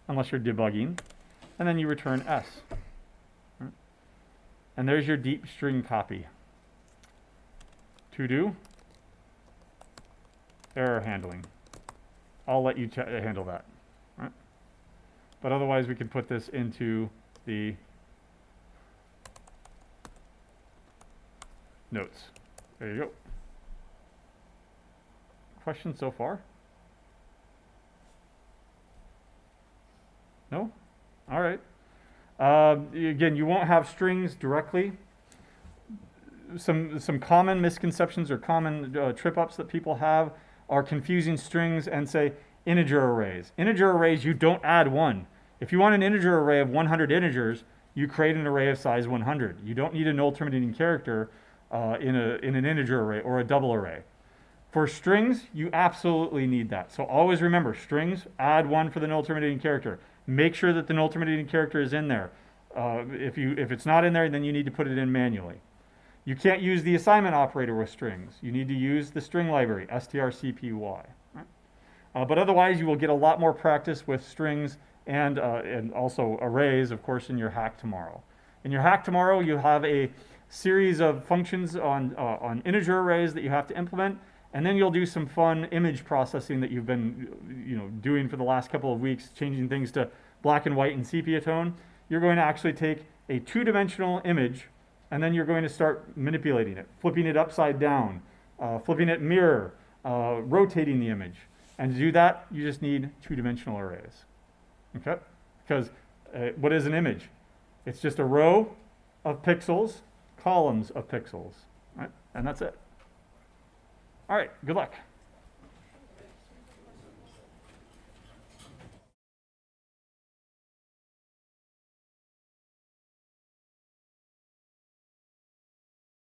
[SPEAKER 1] unless you're debugging. and then you return S. And there's your deep string copy. To do, error handling. I'll let you handle that. Right? But otherwise, we can put this into the notes. There you go. Questions so far? No? All right. Again, you won't have strings directly. Some common misconceptions or common trip-ups that people have are confusing strings and say integer arrays. Integer arrays, you don't add one. If you want an integer array of 100 integers, you create an array of size 100. You don't need a null terminating character in an integer array or a double array. For strings, you absolutely need that. So always remember, strings, add one for the null terminating character. Make sure that the null terminating character is in there. If it's not in there, then you need to put it in manually. You can't use the assignment operator with strings. You need to use the string library, strcpy. Right? But otherwise, you will get a lot more practice with strings and also arrays, of course, in your hack tomorrow. In your hack tomorrow, you have a series of functions on integer arrays that you have to implement, and then you'll do some fun image processing that you've been doing for the last couple of weeks, changing things to black and white and sepia tone. You're going to actually take a two-dimensional image, and then you're going to start manipulating it, flipping it upside down, flipping it mirror, rotating the image. And to do that, you just need two-dimensional arrays. Okay? Because what is an image? It's just a row of pixels, columns of pixels, right? And that's it. All right, good luck.